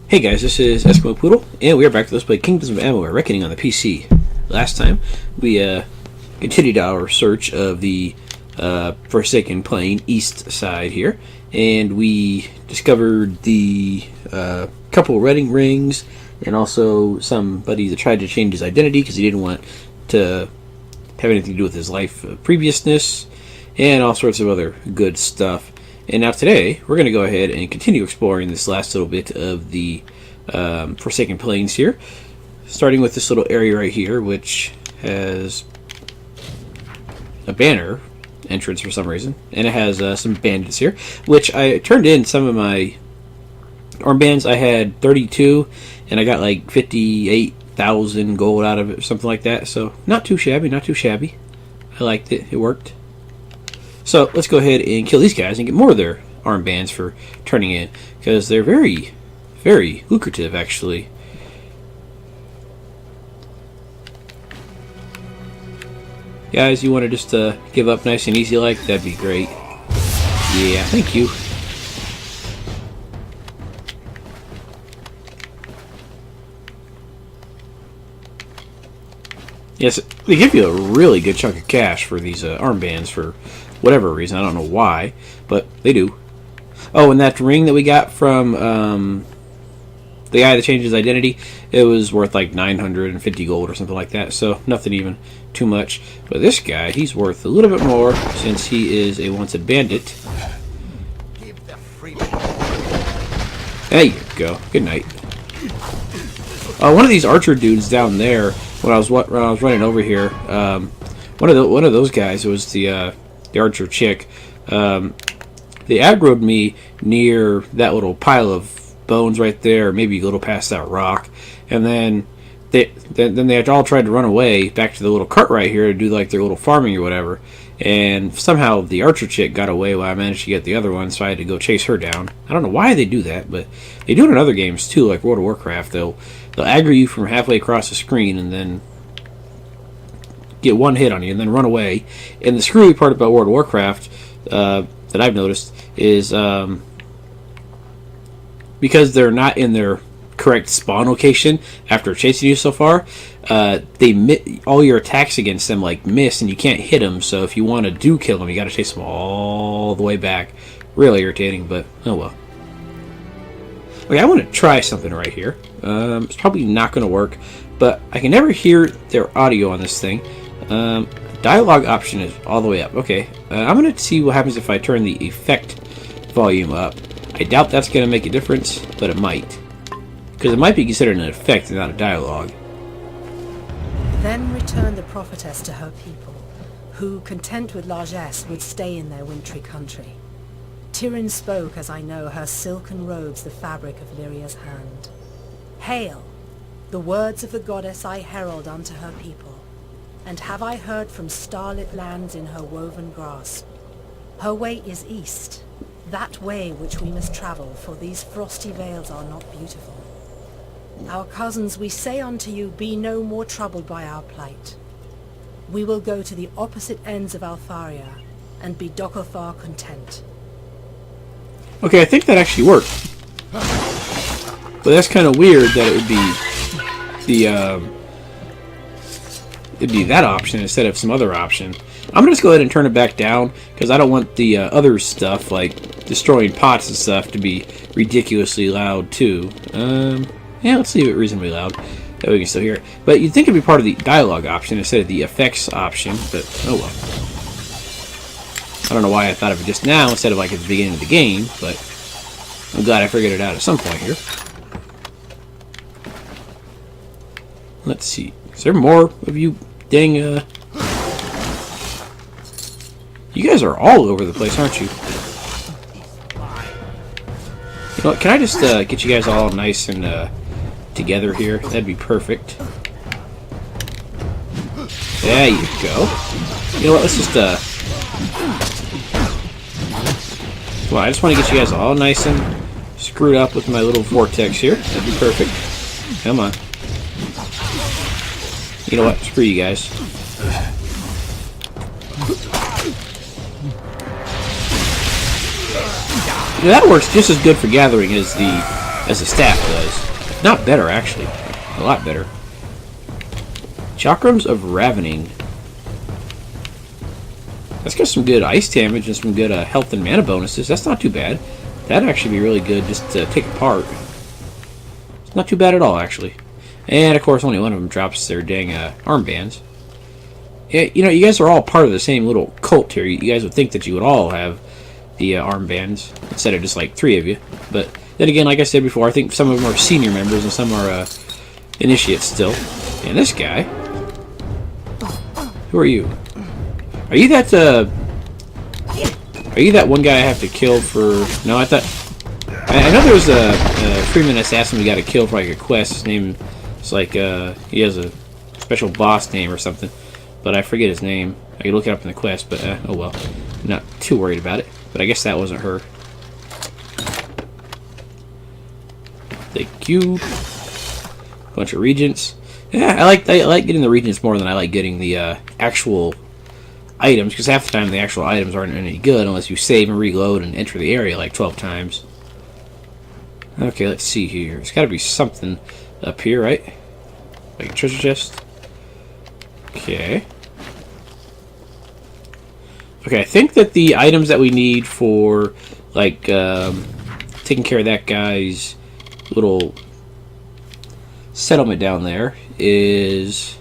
Hey guys, this is Eskimo Poodle, and we are back to Let's Play Kingdoms of Amalur Reckoning on the PC. Last time, we continued our search of the Forsaken Plain east side here, and we discovered the couple wedding rings, and also somebody that tried to change his identity because he didn't want to have anything to do with his life previousness, and all sorts of other good stuff. And now today, we're going to go ahead and continue exploring this last little bit of the Forsaken Plains here. Starting with this little area right here, which has a banner entrance for some reason. And it has some bandits here, which I turned in some of my armbands. I had 32, and I got like 58,000 gold out of it, or something like that. So, not too shabby, not too shabby. I liked it. It worked. So let's go ahead and kill these guys and get more of their armbands for turning in, because they're very, very lucrative actually. Guys, you want to just give up nice and easy like? That'd be great. Yeah, thank you. Yes, they give you a really good chunk of cash for these armbands for whatever reason. I don't know why, but they do. Oh, and that ring that we got from the guy that changed his identity, it was worth like 950 gold or something like that, so nothing even too much. But this guy, he's worth a little bit more since he is a wanted bandit. There you go. Good night. One of these archer dudes down there, when I was running over here, one of those guys, it was the archer chick. They aggroed me near that little pile of bones right there, maybe a little past that rock, and then they all tried to run away back to the little cart right here to do like their little farming or whatever. And somehow the archer chick got away while I managed to get the other one, so I had to go chase her down. I don't know why they do that, but they do it in other games too, like World of Warcraft. They'll aggro you from halfway across the screen and then get one hit on you and then run away. And the screwy part about World of Warcraft that I've noticed is because they're not in their correct spawn location after chasing you so far, all your attacks against them like miss and you can't hit them. So if you want to kill them, you got to chase them all the way back. Really irritating, but oh well. Okay, I want to try something right here. It's probably not going to work, but I can never hear their audio on this thing. Dialogue option is all the way up. Okay, I'm going to see what happens if I turn the effect volume up. I doubt that's going to make a difference, but it might. Because it might be considered an effect and not a dialogue. Then returned the prophetess to her people, who, content with largesse, would stay in their wintry country. Tyrion spoke, as I know, her silken robes the fabric of Lyria's hand. Hail! The words of the goddess I herald unto her people, and have I heard from starlit lands in her woven grasp. Her way is east, that way which we must travel, for these frosty vales are not beautiful. Our cousins, we say unto you, be no more troubled by our plight. We will go to the opposite ends of Altharia, and be Dokofar content. Okay, I think that actually worked. But that's kind of weird that it would be it'd be that option instead of some other option. I'm gonna just go ahead and turn it back down because I don't want the other stuff like destroying pots and stuff to be ridiculously loud too. Yeah, let's leave it reasonably loud. That way we can still hear it. But you'd think it'd be part of the dialogue option instead of the effects option, but oh well. I don't know why I thought of it just now instead of like at the beginning of the game, but I'm glad I figured it out at some point here. Let's see. Is there more of you dang, You guys are all over the place, aren't you? You know what, can I just get you guys all nice and together here? That'd be perfect. There you go. You know what, let's just well, I just want to get you guys all nice and screwed up with my little vortex here. That'd be perfect. Come on. You know what, screw you guys. Yeah, that works just as good for gathering as the as the staff does. Not better, actually. A lot better. Chakrams of Ravening. That's got some good ice damage and some good health and mana bonuses. That's not too bad. That'd actually be really good just to take apart. It's not too bad at all, actually. And, of course, only one of them drops their dang armbands. Yeah, you know, you guys are all part of the same little cult here. You guys would think that you would all have the armbands instead of just, like, 3 of you. But then again, like I said before, I think some of them are senior members and some are initiates still. And this guy... Who are you? Are you that one guy I have to kill for... No, I thought... I know there was a Freeman assassin we got to kill for like a quest. His name is like, he has a special boss name or something. But I forget his name. I could look it up in the quest, but oh well. I'm not too worried about it. But I guess that wasn't her. Thank you. Bunch of regents. Yeah, I like getting the regents more than I like getting the actual items, because half the time the actual items aren't any good unless you save and reload and enter the area like 12 times. Okay, let's see here. There's got to be something up here, right? Like a treasure chest. Okay. Okay, I think that the items that we need for, like, taking care of that guy's little settlement down there is...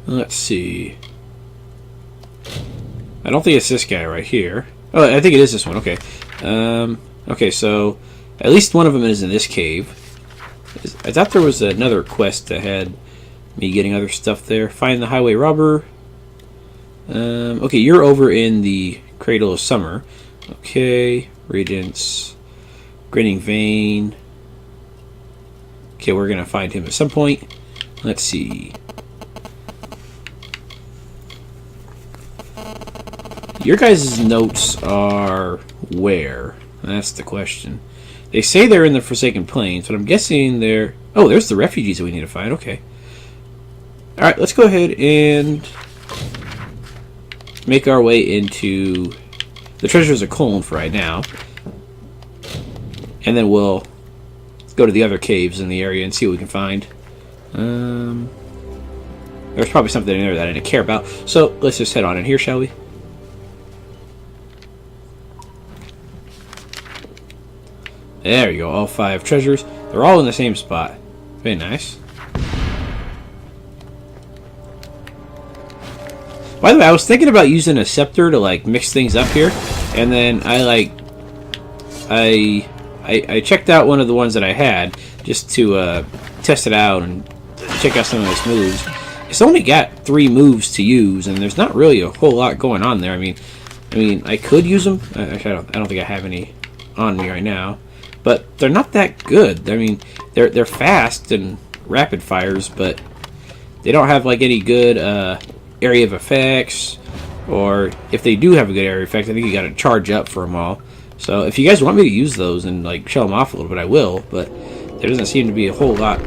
Let's see. I don't think it's this guy right here. Oh, I think it is this one. Okay. Okay, so at least one of them is in this cave. I thought there was another quest that had me getting other stuff there. Find the highway robber. Okay, you're over in the Cradle of Summer. Okay, Regents. Grinning Vein. Okay, we're going to find him at some point. Let's see. Your guys' notes are where? That's the question. They say they're in the Forsaken Plains, but I'm guessing they're... Oh, there's the refugees that we need to find. Okay. Alright, let's go ahead and make our way into the treasures of Colne for right now. And then we'll go to the other caves in the area and see what we can find. There's probably something in there that I didn't care about. So, let's just head on in here, shall we? There you go, all 5 treasures. They're all in the same spot. Very nice. By the way, I was thinking about using a scepter to like mix things up here, and then I checked out one of the ones that I had just to test it out and check out some of its moves. It's only got 3 moves to use, and there's not really a whole lot going on there. I mean, I could use them. Actually, I don't think I have any on me right now. But they're not that good. I mean, they're fast and rapid fires, but they don't have like any good area of effects. Or if they do have a good area of effect, I think you got to charge up for them all. So if you guys want me to use those and like show them off a little bit, I will. But there doesn't seem to be a whole lot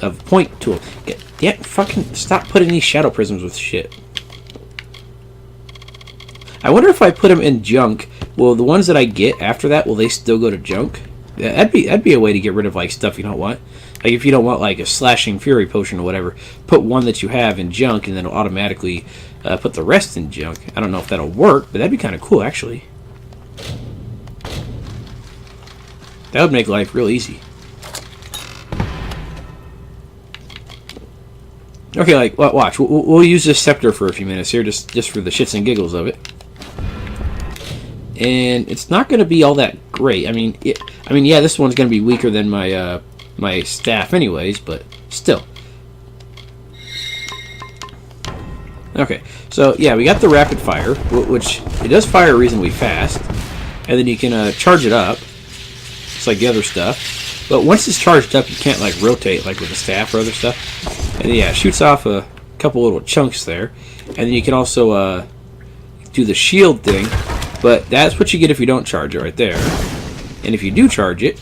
of point to them. Yeah, fucking stop putting these shadow prisms with shit. I wonder if I put them in junk, will the ones that I get after that, will they still go to junk? Yeah, that'd be a way to get rid of like stuff you don't want. Like if you don't want like a slashing fury potion or whatever, put one that you have in junk and then it'll automatically put the rest in junk. I don't know if that'll work, but that'd be kind of cool actually. That would make life real easy. Okay, like watch. We'll use this scepter for a few minutes here, just for the shits and giggles of it. And it's not going to be all that great. I mean, yeah, this one's going to be weaker than my my staff, anyways. But still. Okay, so yeah, we got the rapid fire, which it does fire reasonably fast, and then you can charge it up, just like the other stuff. But once it's charged up, you can't like rotate like with the staff or other stuff. And yeah, it shoots off a couple little chunks there, and then you can also do the shield thing. But that's what you get if you don't charge it right there. And if you do charge it,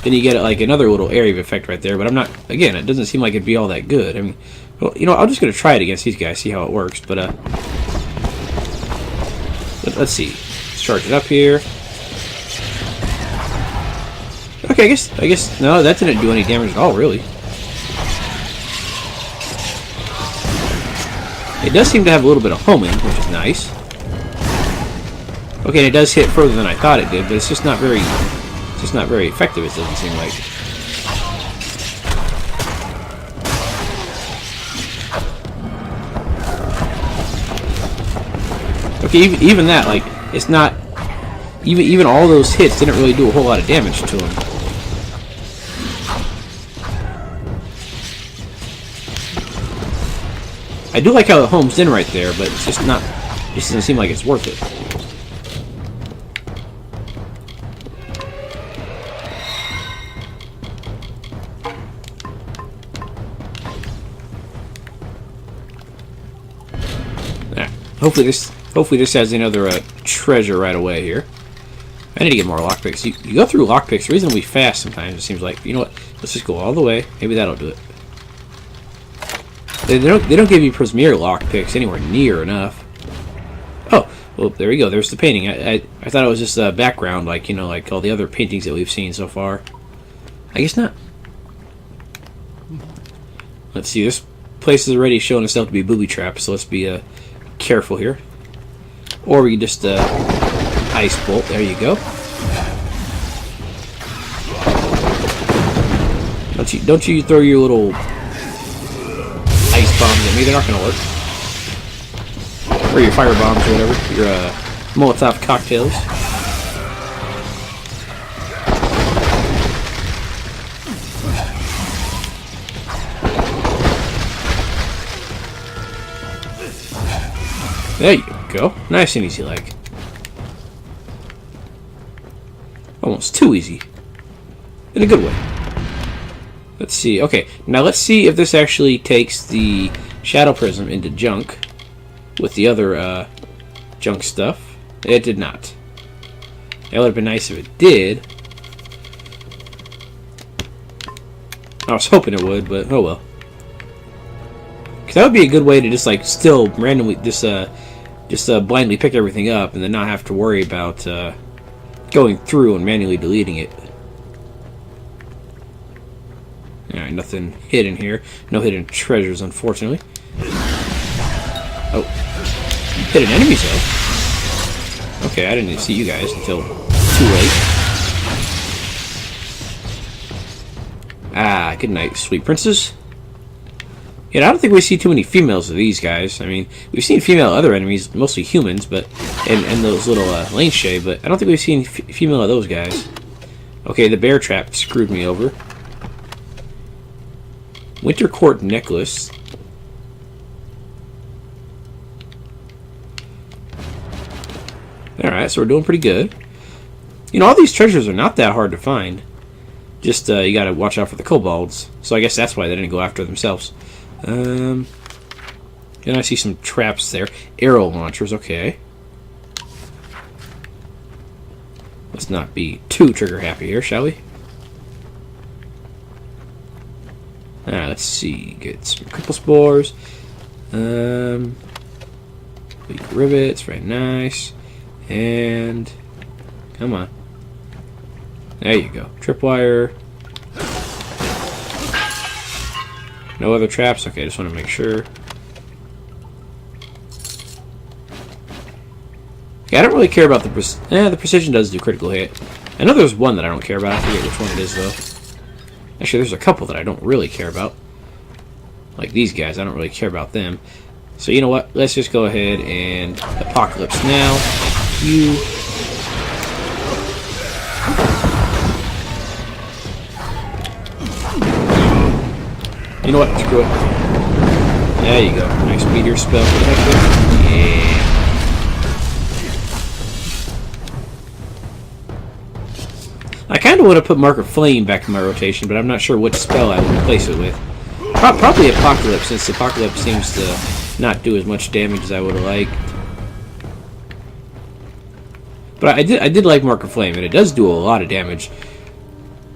then you get like another little area of effect right there. But I'm not. Again, it doesn't seem like it'd be all that good. I mean, well, you know, I'm just gonna try it against these guys, see how it works. But let's see. Let's charge it up here. Okay, I guess no, that didn't do any damage at all, really. It does seem to have a little bit of homing, which is nice. Okay, and it does hit further than I thought it did, but it's just not very effective, it doesn't seem like. Okay, even that, like, it's not... Even all those hits didn't really do a whole lot of damage to him. I do like how it homes in right there, but it's just not... It just doesn't seem like it's worth it. Hopefully this has another treasure right away here. I need to get more lockpicks. You go through lockpicks reasonably fast sometimes, it seems like. You know what? Let's just go all the way. Maybe that'll do it. They don't give you premier lockpicks anywhere near enough. Oh, well, there we go. There's the painting. I thought it was just a background, like, you know, like all the other paintings that we've seen so far. I guess not. Let's see. This place is already showing itself to be booby-trapped, so let's be careful here. Or we can just ice bolt. There you go. Don't you throw your little ice bombs at me? They're not gonna work. Or your fire bombs or whatever. Your Molotov cocktails. There you go. Nice and easy like. Almost too easy. In a good way. Let's see. Okay, now let's see if this actually takes the Shadow Prism into junk with the other junk stuff. It did not. That would have been nice if it did. I was hoping it would, but oh well. Because that would be a good way to just like still randomly just blindly pick everything up and then not have to worry about going through and manually deleting it. Alright, nothing hidden here. No hidden treasures, unfortunately. Oh. Hidden enemies, though. Okay, I didn't even see you guys until too late. Ah, good night, sweet princess. Yeah, I don't think we see too many females of these guys. I mean, we've seen female other enemies, mostly humans, but and those little lane shay, but I don't think we've seen female of those guys. Okay, the bear trap screwed me over. Winter Court necklace. Alright, so we're doing pretty good. You know, all these treasures are not that hard to find. Just, you gotta watch out for the kobolds. So I guess that's why they didn't go after themselves. And I see some traps there. Arrow launchers, okay. Let's not be too trigger happy here, shall we? Alright, let's see. Get some cripple spores. Weak rivets, very nice. And come on. There you go. Tripwire. No other traps? Okay, I just want to make sure. Okay, I don't really care about the the precision does do critical hit. I know there's one that I don't care about. I forget which one it is, though. Actually, there's a couple that I don't really care about. Like these guys, I don't really care about them. So you know what? Let's just go ahead and Apocalypse now. You know what? Screw it. There you go. Nice meteor spell for the heck of it. Yeah. I kind of want to put Mark of Flame back in my rotation, but I'm not sure what spell I would replace it with. Probably Apocalypse, since Apocalypse seems to not do as much damage as I would have liked. But I did like Mark of Flame, and it does do a lot of damage.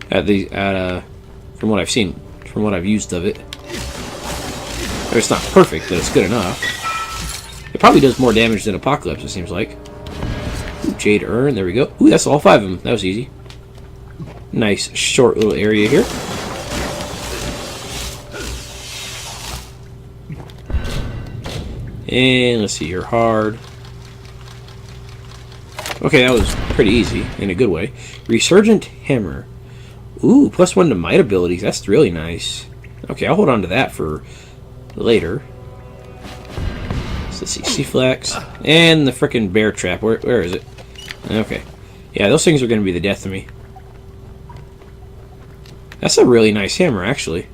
from what I've seen, from what I've used of it. It's not perfect, but it's good enough. It probably does more damage than Apocalypse, it seems like. Ooh, Jade Urn, there we go. Ooh, that's all 5 of them. That was easy. Nice, short little area here. And let's see here, hard. Okay, that was pretty easy, in a good way. Resurgent Hammer. Ooh, +1 to might abilities. That's really nice. Okay, I'll hold on to that for later. So let's see, C-Flex. And the frickin' bear trap. Where is it? Okay. Yeah, those things are going to be the death of me. That's a really nice hammer, actually.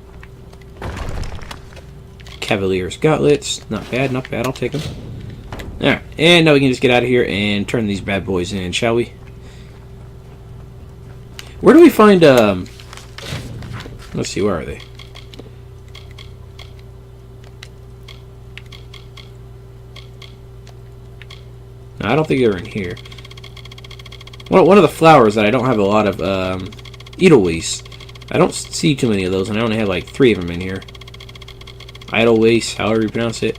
Cavalier's Gauntlets. Not bad, not bad. I'll take them. Alright, and now we can just get out of here and turn these bad boys in, shall we? Where do we find, let's see, where are they? No, I don't think they're in here. One of the flowers that I don't have a lot of, Edelweiss. I don't see too many of those, and I only have like 3 of them in here. Edelweiss, however you pronounce it.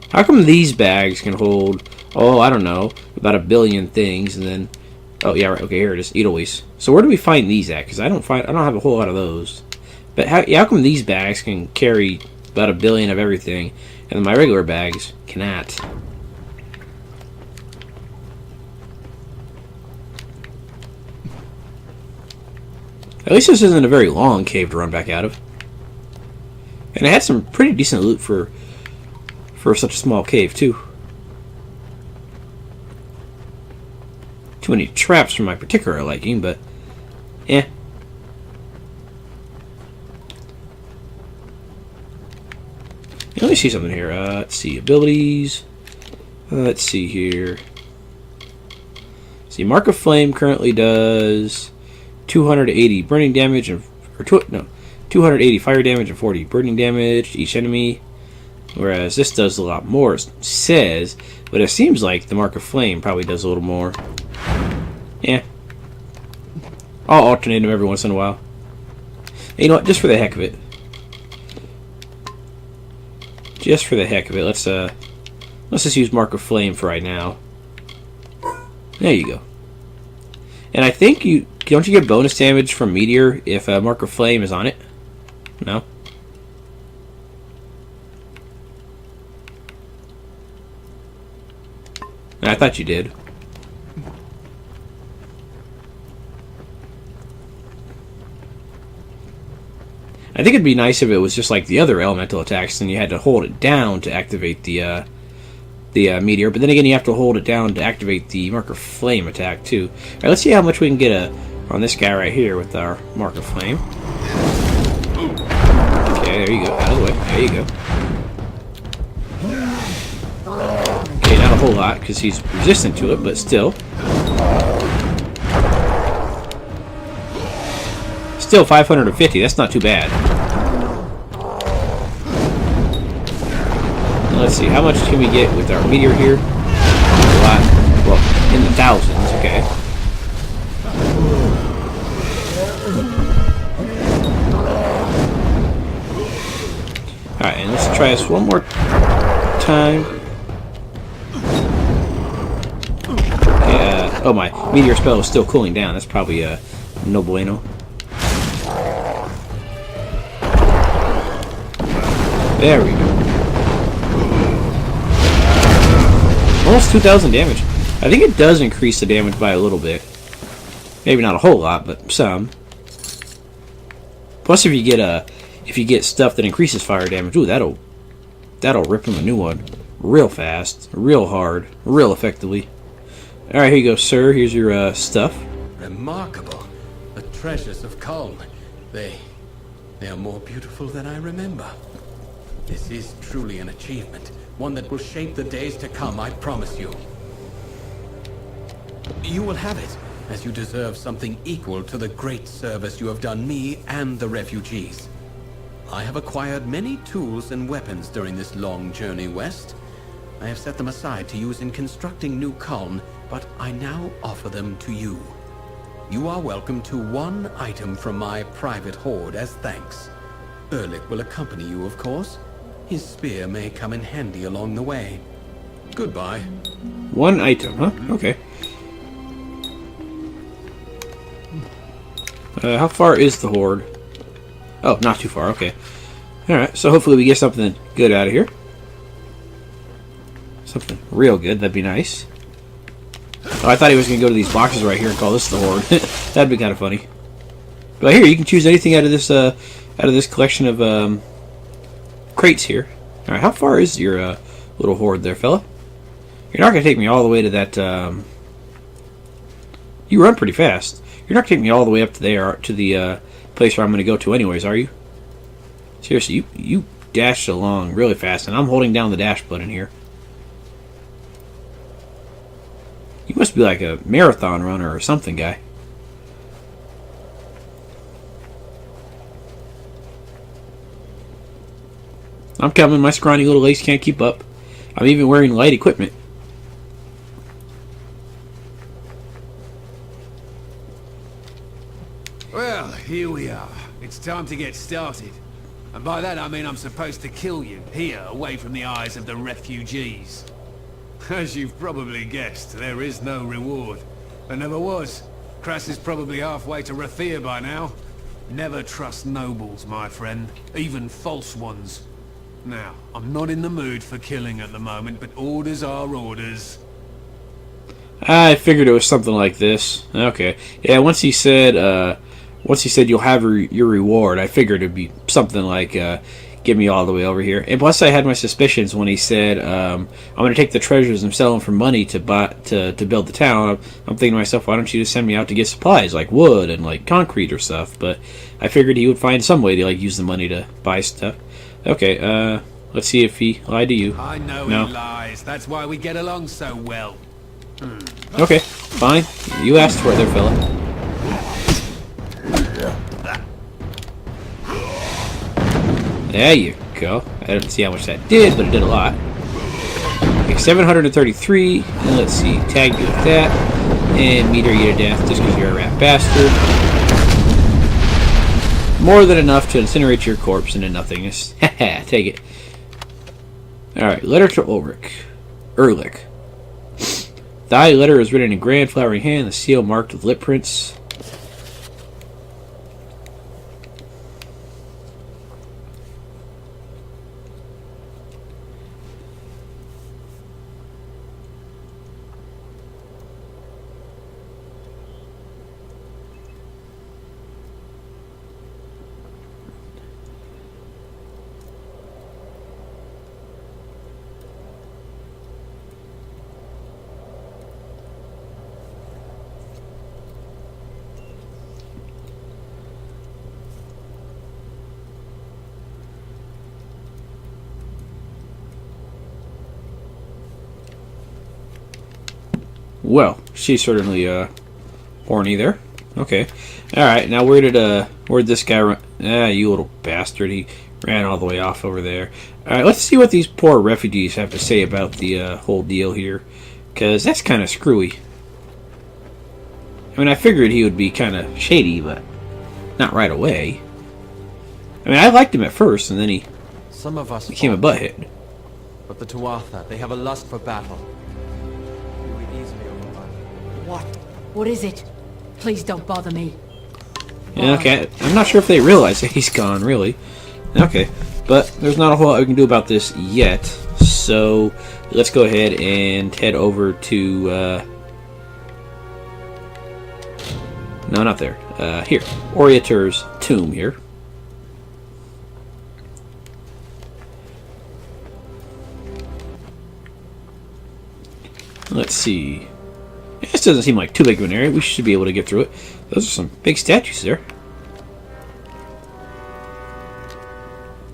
How come these bags can hold, oh, I don't know, about 1 billion things, and then, oh yeah, right, okay, here it is, Edelweiss. So where do we find these at? Because I don't have a whole lot of those. But how come these bags can carry about 1 billion of everything, and my regular bags cannot? At least this isn't a very long cave to run back out of. And it had some pretty decent loot for such a small cave, too. Too many traps for my particular liking, but eh. Let me see something here. Let's see, abilities. Let's see here. See, Mark of Flame currently does 280 burning damage and 280 fire damage and 40 burning damage to each enemy. Whereas this does a lot more, it says, but it seems like the Mark of Flame probably does a little more. Yeah. I'll alternate them every once in a while. And you know what, just for the heck of it. Just for the heck of it, let's just use Mark of Flame for right now. There you go. And I think don't you get bonus damage from Meteor if Mark of Flame is on it? No? I thought you did. I think it'd be nice if it was just like the other elemental attacks and you had to hold it down to activate the meteor, but then again you have to hold it down to activate the Mark of Flame attack too. Alright, let's see how much we can get on this guy right here with our Mark of Flame. Okay, there you go. Out of the way. There you go. Okay, not a whole lot because he's resistant to it, but still. Still 550, that's not too bad. Let's see, how much can we get with our meteor here? A lot. Well, in the thousands, okay. Alright, and let's try this one more time. Okay, oh, my meteor spell is still cooling down. That's probably no bueno. There we go. Almost 2,000 damage. I think it does increase the damage by a little bit. Maybe not a whole lot, but some. Plus, if you get stuff that increases fire damage, ooh, that'll rip him a new one real fast, real hard, real effectively. All right, here you go, sir. Here's your stuff. Remarkable, the treasures of Kulm. They are more beautiful than I remember. This is truly an achievement, one that will shape the days to come, I promise you. You will have it, as you deserve something equal to the great service you have done me and the refugees. I have acquired many tools and weapons during this long journey west. I have set them aside to use in constructing New Culm, but I now offer them to you. You are welcome to one item from my private hoard as thanks. Erlich will accompany you, of course. His spear may come in handy along the way. Goodbye. One item, huh? Okay. How far is the horde? Oh, not too far, okay. Alright, so hopefully we get something good out of here. Something real good, that'd be nice. Oh, I thought he was going to go to these boxes right here and call this the horde. That'd be kind of funny. But here, you can choose anything out of this collection of crates here. Alright, how far is your little horde there, fella? You're not going to take me all the way to that... You run pretty fast. You're not going to take me all the way up to there, to the place where I'm going to go to anyways, are you? Seriously, you dashed along really fast, and I'm holding down the dash button here. You must be like a marathon runner or something, guy. I'm coming, my scrawny little legs can't keep up. I'm even wearing light equipment. Well, here we are. It's time to get started. And by that I mean I'm supposed to kill you, here, away from the eyes of the refugees. As you've probably guessed, there is no reward. There never was. Cras is probably halfway to Rathir by now. Never trust nobles, my friend. Even false ones. Now, I'm not in the mood for killing at the moment, but orders are orders. I figured it was something like this. Okay. Yeah, once he said you'll have your reward, I figured it'd be something like, get me all the way over here. And plus I had my suspicions when he said, I'm going to take the treasures and sell them for money to build the town. I'm thinking to myself, why don't you just send me out to get supplies, like wood and like concrete or stuff? But I figured he would find some way to like use the money to buy stuff. Okay, let's see if he lied to you. I know No. he lies. That's why we get along so well. Okay, fine. You asked for it there, fella. There you go. I didn't see how much that did, but it did a lot. Okay, 733. And let's see. Tag you with that. And meter you to death just because you're a rat bastard. More than enough to incinerate your corpse into nothingness. Haha, take it. Alright, letter to Erlich. Thy letter is written in grand flowering hand, the seal marked with lip prints. Well, she's certainly horny there. Okay. Alright, now where'd this guy run? Ah, you little bastard. He ran all the way off over there. Alright, let's see what these poor refugees have to say about the whole deal here. Because that's kind of screwy. I mean, I figured he would be kind of shady, but not right away. I mean, I liked him at first, and then he Some of us became a fought, butthead. but the Tuatha, they have a lust for battle. We were easily overrun. What is it? Please don't bother me. Yeah, okay, I'm not sure if they realize that he's gone, really. Okay, but there's not a whole lot we can do about this yet. So, let's go ahead and head over to, no, not there. Here. Oriator's tomb here. Let's see. This doesn't seem like too big of an area. We should be able to get through it. Those are some big statues there.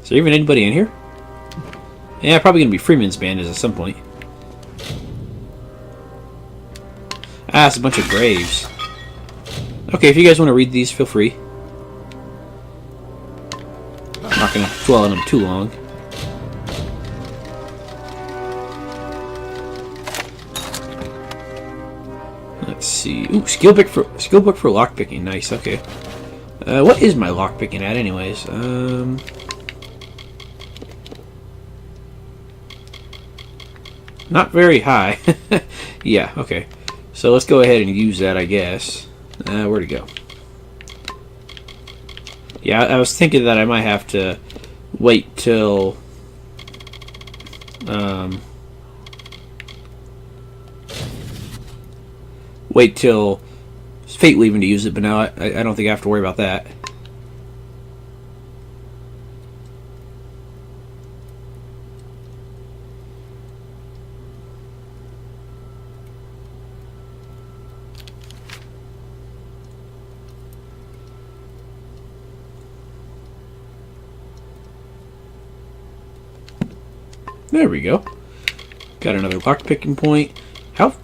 Is there even anybody in here? Yeah, probably gonna be Freeman's bandits at some point. Ah, it's a bunch of graves. Okay, if you guys want to read these, feel free. I'm not gonna dwell on them too long. see. Ooh, skill book for lockpicking. Nice. Okay. What is my lockpicking at, anyways? Not very high. Yeah. Okay. So let's go ahead and use that, I guess. Where'd it go? Yeah, I was thinking that I might have to wait till Fate leaving to use it, but now I don't think I have to worry about that. There we go. Got another lockpicking point. How?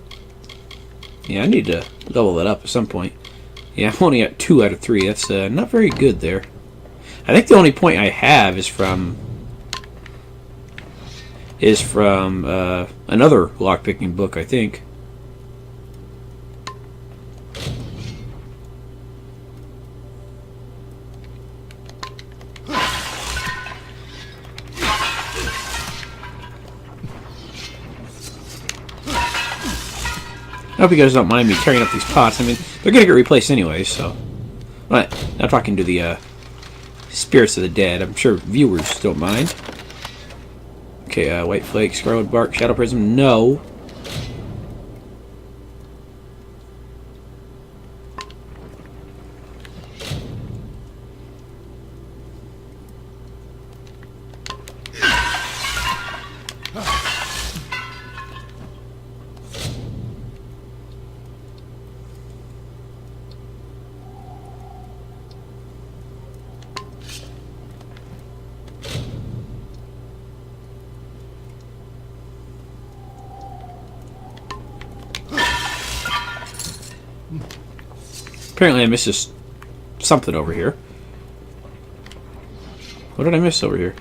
Yeah, I need to level that up at some point. Yeah, I'm only at 2 out of 3. That's not very good there. I think the only point I have is from another lockpicking book, I think. I hope you guys don't mind me tearing up these pots. I mean, they're going to get replaced anyway, so... But I'm talking to the spirits of the dead. I'm sure viewers don't mind. Okay, white flake, scarlet bark, shadow prism, no. Apparently I missed something over here. What did I miss over here?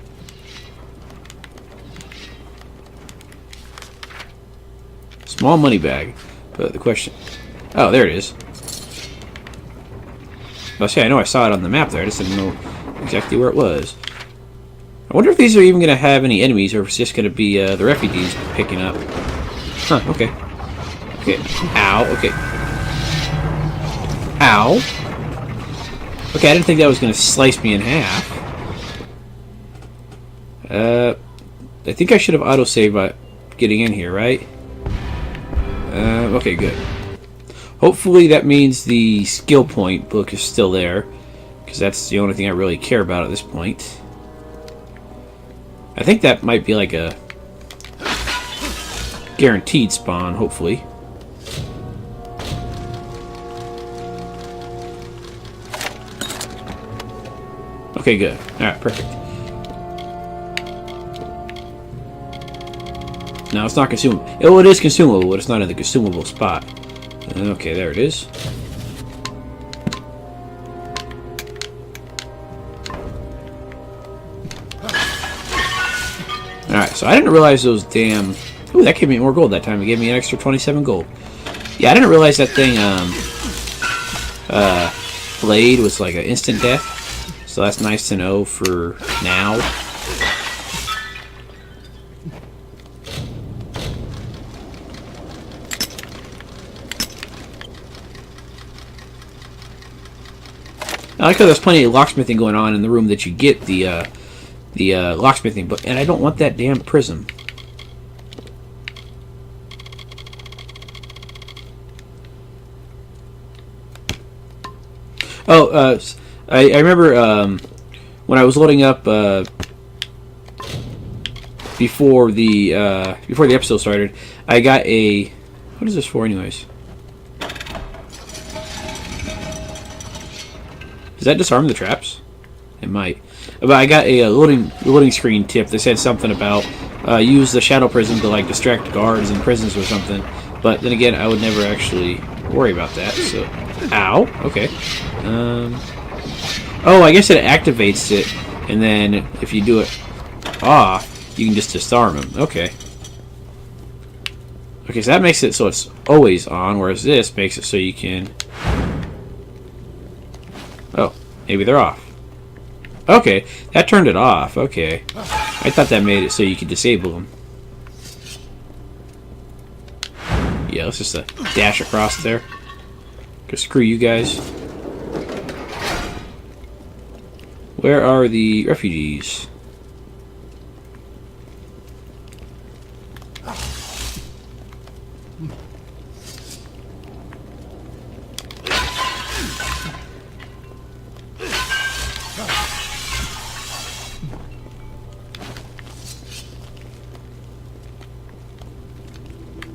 Small money bag. But the question... Oh, there it is. Well, see, I know I saw it on the map there. I just didn't know exactly where it was. I wonder if these are even going to have any enemies, or if it's just going to be the refugees picking up. Huh, okay. Okay. Ow, okay. Ow. Okay, I didn't think that was going to slice me in half. I think I should have autosaved by getting in here, right? Okay, good. Hopefully that means the skill point book is still there, because that's the only thing I really care about at this point. I think that might be like a guaranteed spawn, hopefully. Okay, good. Alright, perfect. No, it's not consumable. Oh, it is consumable, but it's not in the consumable spot. Okay, there it is. Alright, so I didn't realize those damn... Ooh, that gave me more gold that time. It gave me an extra 27 gold. Yeah, I didn't realize that thing, blade was like an instant death. So that's nice to know for now. I like how there's plenty of locksmithing going on in the room that you get the locksmithing book, and I don't want that damn prism. Oh, I remember when I was loading up before the episode started, I got a... What is this for, anyways? Does that disarm the traps? It might. But I got a loading screen tip that said something about use the shadow prism to like distract guards in prisons or something. But then again, I would never actually worry about that. So, ow. Okay. Oh, I guess it activates it, and then if you do it off, you can just disarm them. Okay. Okay, so that makes it so it's always on, whereas this makes it so you can... Oh, maybe they're off. Okay, that turned it off. Okay. I thought that made it so you could disable them. Yeah, let's just dash across there. Just screw you guys. Where are the refugees?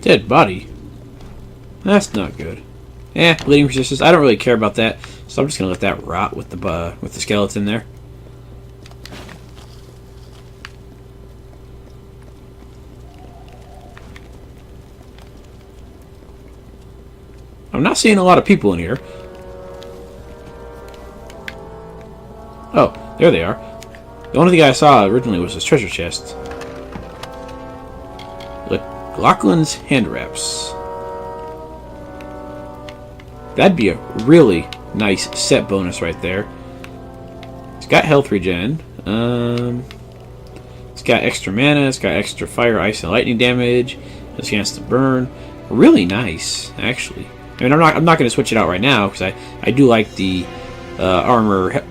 Dead body. That's not good. Bleeding resistance. I don't really care about that, so I'm just gonna let that rot with the skeleton there. I'm not seeing a lot of people in here. Oh, there they are. The only thing I saw originally was this treasure chest. Lachlan's hand wraps. That'd be a really nice set bonus right there. It's got health regen. It's got extra mana. It's got extra fire, ice, and lightning damage. It's a chance to burn. Really nice, actually. I mean, I'm not going to switch it out right now because I do like the armor,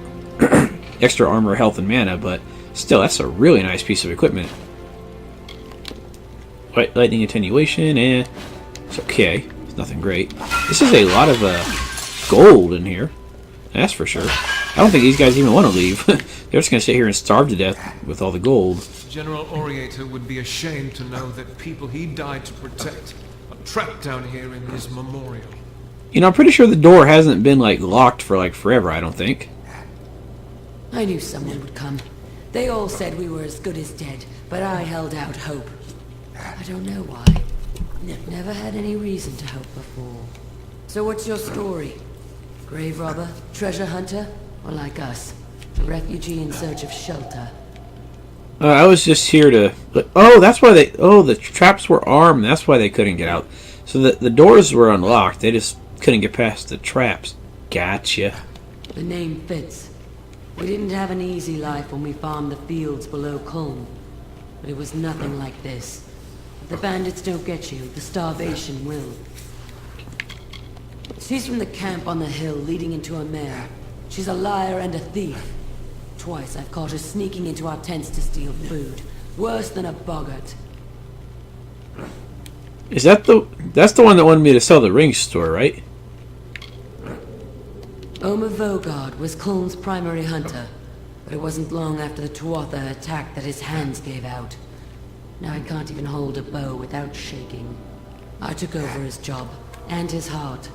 extra armor, health, and mana. But still, that's a really nice piece of equipment. Lightning attenuation, it's okay. It's nothing great. This is a lot of gold in here. That's for sure. I don't think these guys even want to leave. They're just going to sit here and starve to death with all the gold. General Oriator would be ashamed to know that people he died to protect are trapped down here in his memorial. You know, I'm pretty sure the door hasn't been, locked for, forever, I don't think. I knew someone would come. They all said we were as good as dead, but I held out hope. I don't know why. Never had any reason to hope before. So what's your story? Grave robber, treasure hunter, or like us, a refugee in search of shelter? I was just here to... Oh, that's why they... Oh, the traps were armed. That's why they couldn't get out. So the doors were unlocked. They just couldn't get past the traps. Gotcha. The name fits. We didn't have an easy life when we farmed the fields below Culm. But it was nothing like this. If the bandits don't get you, the starvation will. She's from the camp on the hill leading into a mare. She's a liar and a thief. Twice I've caught her sneaking into our tents to steal food. Worse than a boggart. Is that that's the one that wanted me to sell the ring store, right? Omer Vogard was Culm's primary hunter, but it wasn't long after the Tuatha attacked that his hands gave out. Now he can't even hold a bow without shaking. I took over his job, and his heart.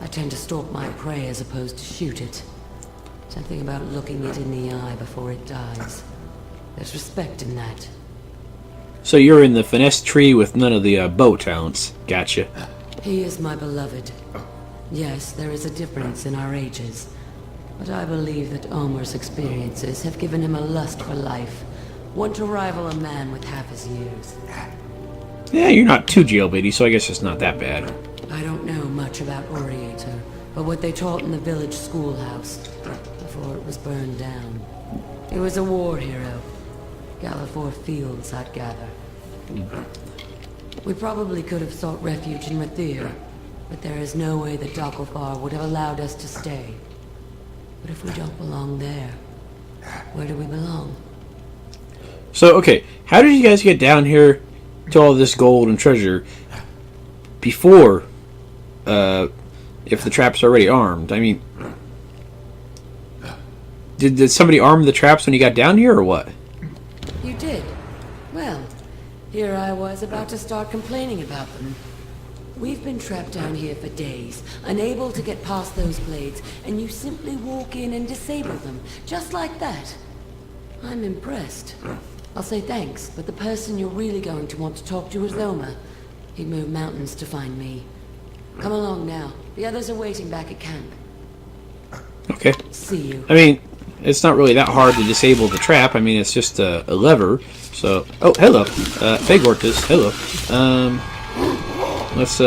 I tend to stalk my prey as opposed to shoot it. Something about looking it in the eye before it dies. There's respect in that. So you're in the finesse tree with none of the bow talents. Gotcha. He is my beloved. Yes, there is a difference in our ages. But I believe that Omer's experiences have given him a lust for life. One to rival a man with half his years. Yeah, you're not too jailbaity, so I guess it's not that bad. I don't know much about Oriator, but what they taught in the village schoolhouse before it was burned down. He was a war hero. Galliford Fields, I'd gather. We probably could have sought refuge in Rathir, but there is no way that Dakofar would have allowed us to stay. But if we don't belong there, where do we belong? So, okay, how did you guys get down here to all this gold and treasure before, if the traps are already armed? I mean, did somebody arm the traps when you got down here, or what? You did? Well, here I was about to start complaining about them. We've been trapped down here for days, unable to get past those blades, and you simply walk in and disable them, just like that. I'm impressed. I'll say thanks, but the person you're really going to want to talk to is Omer. He moved mountains to find me. Come along now. The others are waiting back at camp. Okay. See you. I mean, it's not really that hard to disable the trap. I mean, it's just a lever. So, oh, hello. Fake Orcas, hello. Let's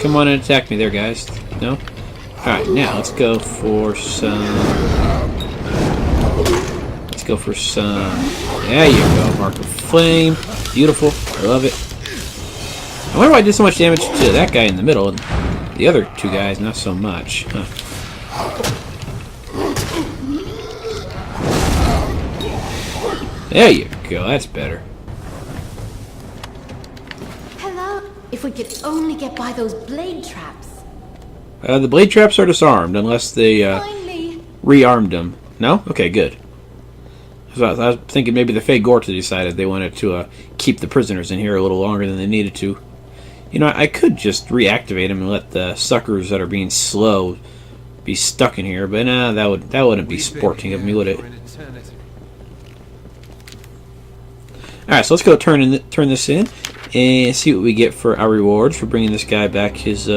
come on and attack me there, guys. No? Alright, now let's go for some... Let's go for some... There you go, Mark of Flame. Beautiful. I love it. I wonder why I did so much damage to that guy in the middle, and the other two guys not so much. Huh. There you go, that's better. Hello? If we could only get by those blade traps. The blade traps are disarmed unless they Finally. rearmed them. No? Okay, good. So I was thinking maybe the Fey Gorta decided they wanted to keep the prisoners in here a little longer than they needed to. You know, I could just reactivate them and let the suckers that are being slow be stuck in here, but nah, that wouldn't be sporting of me, would it? Alright, so let's go turn this in and see what we get for our rewards for bringing this guy back his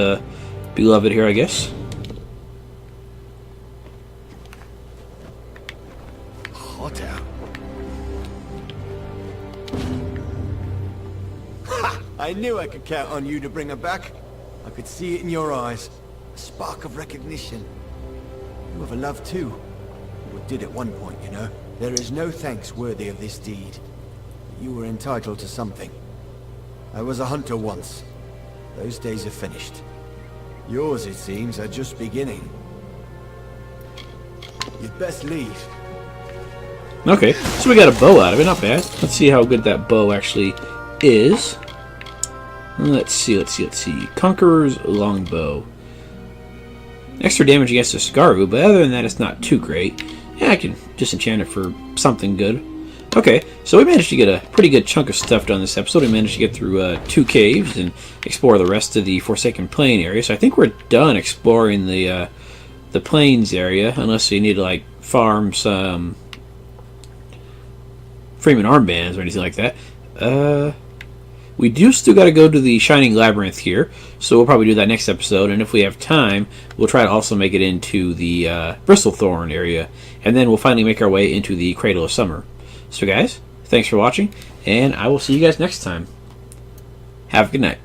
beloved here, I guess. Hot out. Ha! I knew I could count on you to bring her back. I could see it in your eyes. A spark of recognition. You have a love too. You did at one point, you know. There is no thanks worthy of this deed. You were entitled to something. I was a hunter once. Those days are finished. Yours, it seems, are just beginning. You'd best leave. Okay, so we got a bow out of it, not bad. Let's see how good that bow actually is. Let's see. Conqueror's Longbow. Extra damage against a Scarvu, but other than that, it's not too great. Yeah, I can disenchant it for something good. Okay, so we managed to get a pretty good chunk of stuff done this episode. We managed to get through 2 caves and explore the rest of the Forsaken Plain area. So I think we're done exploring the plains area, unless you need to like farm some Freeman armbands or anything like that. We do still got to go to the Shining Labyrinth here, so we'll probably do that next episode. And if we have time, we'll try to also make it into the Bristlethorn area, and then we'll finally make our way into the Cradle of Summer. So guys, thanks for watching, and I will see you guys next time. Have a good night.